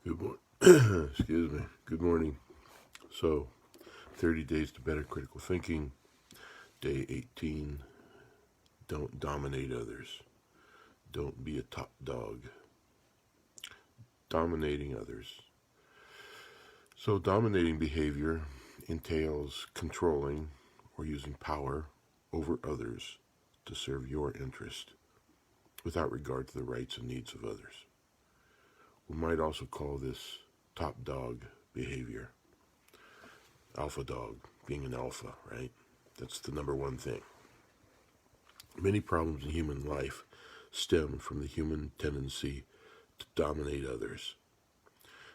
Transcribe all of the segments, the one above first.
Good morning. Excuse me. Good morning. So, 30 days to better critical thinking. Day 18. Don't dominate others. Don't be a top dog. Dominating others. So, dominating behavior entails controlling or using power over others to serve your interest without regard to the rights and needs of others. We might also call this top dog behavior. Alpha dog, being an alpha, right? That's the number one thing. Many problems in human life stem from the human tendency to dominate others.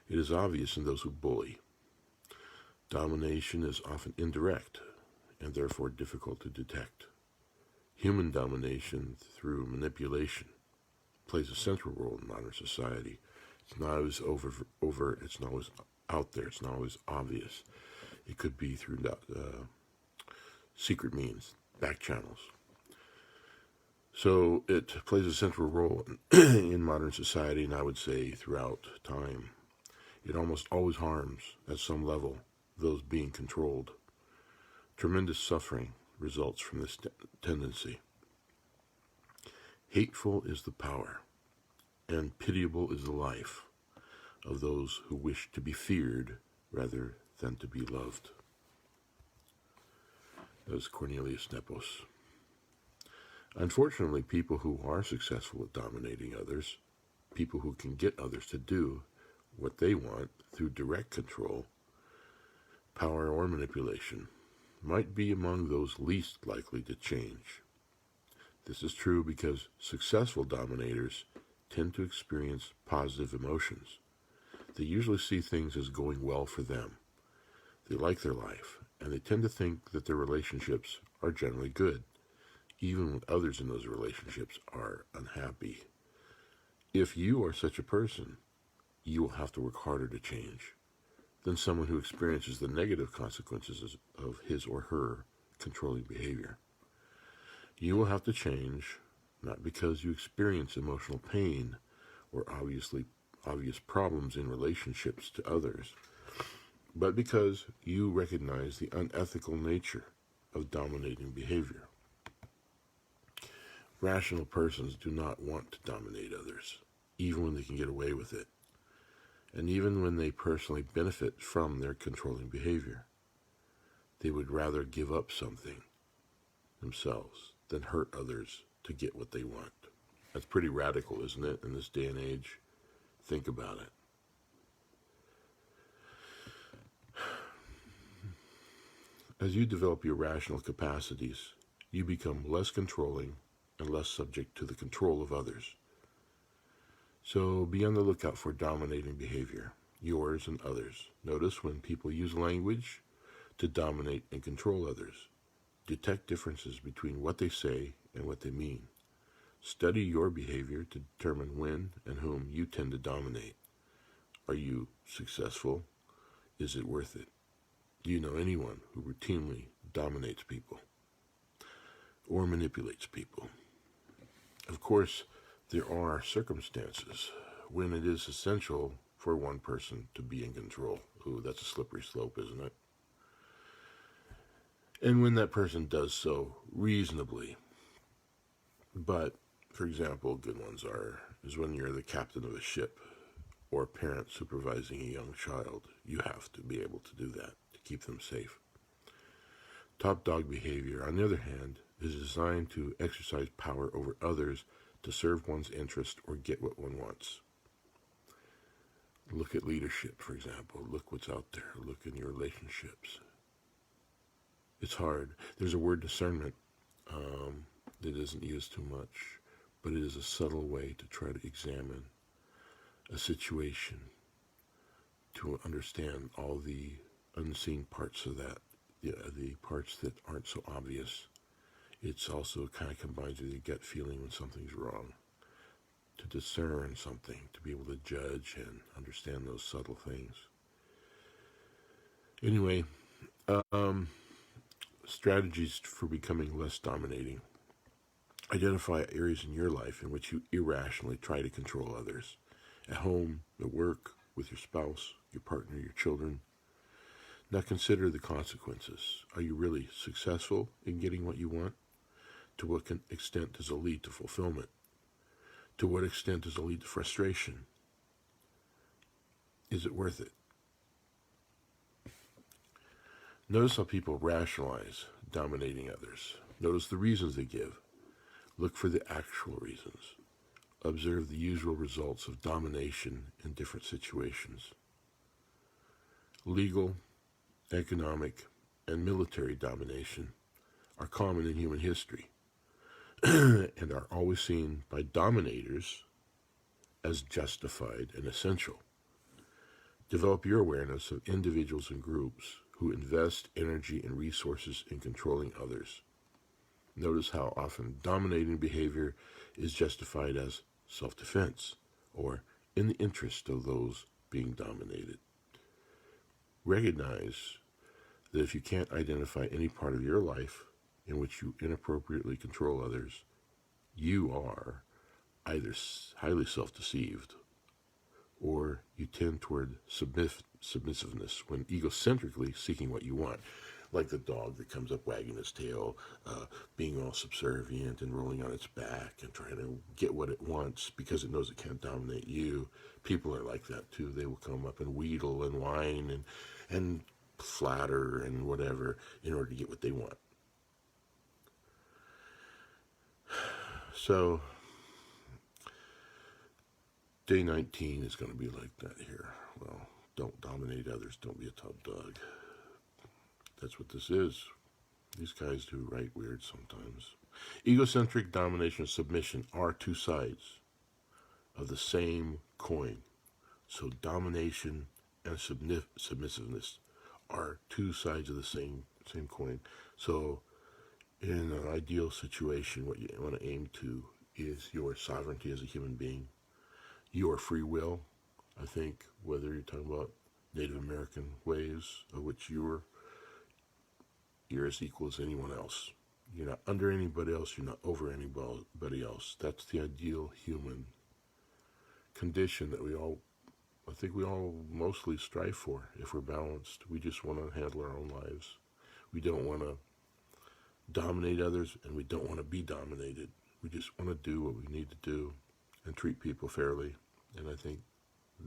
It is obvious in those who bully. Domination is often indirect and therefore difficult to detect. Human domination through manipulation plays a central role in modern society. It's not always overt, it's not always out there, it's not always obvious. It could be through secret means, back channels. So it plays a central role in modern society, and I would say throughout time. It almost always harms, at some level, those being controlled. Tremendous suffering results from this tendency. Hateful is the power, and pitiable is the life of those who wish to be feared rather than to be loved. That was Cornelius Nepos. Unfortunately, people who are successful at dominating others, people who can get others to do what they want through direct control, power, or manipulation, might be among those least likely to change. This is true because successful dominators tend to experience positive emotions. They usually see things as going well for them. They like their life, and they tend to think that their relationships are generally good, even when others in those relationships are unhappy. If you are such a person, you will have to work harder to change than someone who experiences the negative consequences of his or her controlling behavior. You will have to change, not because you experience emotional pain or obvious problems in relationships to others, but because you recognize the unethical nature of dominating behavior. Rational persons do not want to dominate others, even when they can get away with it, and even when they personally benefit from their controlling behavior. They would rather give up something themselves than hurt others to get what they want. That's pretty radical, isn't it, in this day and age? Think about it. As you develop your rational capacities, you become less controlling and less subject to the control of others. So be on the lookout for dominating behavior, yours and others. Notice when people use language to dominate and control others. Detect differences between what they say and what they mean. Study your behavior to determine when and whom you tend to dominate. Are you successful? Is it worth it? Do you know anyone who routinely dominates people or manipulates people? Of course, there are circumstances when it is essential for one person to be in control. Ooh, that's a slippery slope, isn't it? And when that person does so reasonably. But, for example, good ones is when you're the captain of a ship or a parent supervising a young child. You have to be able to do that to keep them safe. Top dog behavior, on the other hand, is designed to exercise power over others to serve one's interest or get what one wants. Look at leadership, for example. Look what's out there. Look in your relationships. It's hard. There's a word discernment that isn't used too much, but it is a subtle way to try to examine a situation, to understand all the unseen parts of that, the parts that aren't so obvious. It's also kind of combines with your gut feeling when something's wrong, to discern something, to be able to judge and understand those subtle things. Anyway, strategies for becoming less dominating. Identify areas in your life in which you irrationally try to control others. At home, at work, with your spouse, your partner, your children. Now consider the consequences. Are you really successful in getting what you want? To what extent does it lead to fulfillment? To what extent does it lead to frustration? Is it worth it? Notice how people rationalize dominating others. Notice the reasons they give. Look for the actual reasons. Observe the usual results of domination in different situations. Legal, economic, and military domination are common in human history and are always seen by dominators as justified and essential. Develop your awareness of individuals and groups who invest energy and resources in controlling others. Notice how often dominating behavior is justified as self-defense or in the interest of those being dominated. Recognize that if you can't identify any part of your life in which you inappropriately control others, you are either highly self-deceived or you tend toward submissiveness when egocentrically seeking what you want, like the dog that comes up wagging its tail, being all subservient and rolling on its back and trying to get what it wants because it knows it can't dominate you. People are like that too. They will come up and wheedle and whine and flatter and whatever in order to get what they want. So, day 19 is going to be like that here. Well, don't dominate others. Don't be a top dog. That's what this is. These guys do right weird sometimes. Egocentric domination and submission are two sides of the same coin. So domination and submissiveness are two sides of the same coin. So in an ideal situation, what you want to aim to is your sovereignty as a human being, your free will. I think whether you're talking about Native American ways of which you're as equal as anyone else. You're not under anybody else. You're not over anybody else. That's the ideal human condition that I think we all mostly strive for if we're balanced. We just want to handle our own lives. We don't want to dominate others, and we don't want to be dominated. We just want to do what we need to do and treat people fairly. And I think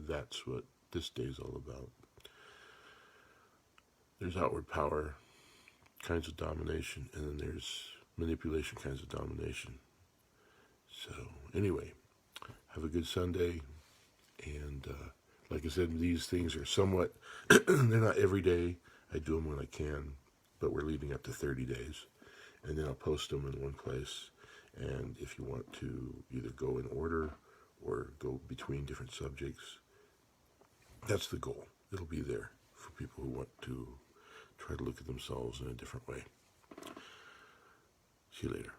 that's what this day is all about. There's outward power kinds of domination, and then there's manipulation kinds of domination. So anyway, have a good Sunday. And like I said, these things are somewhat, they're not every day. I do them when I can, but we're leading up to 30 days. And then I'll post them in one place. And if you want to either go in order or go between different subjects, that's the goal. It'll be there for people who want to try to look at themselves in a different way. See you later.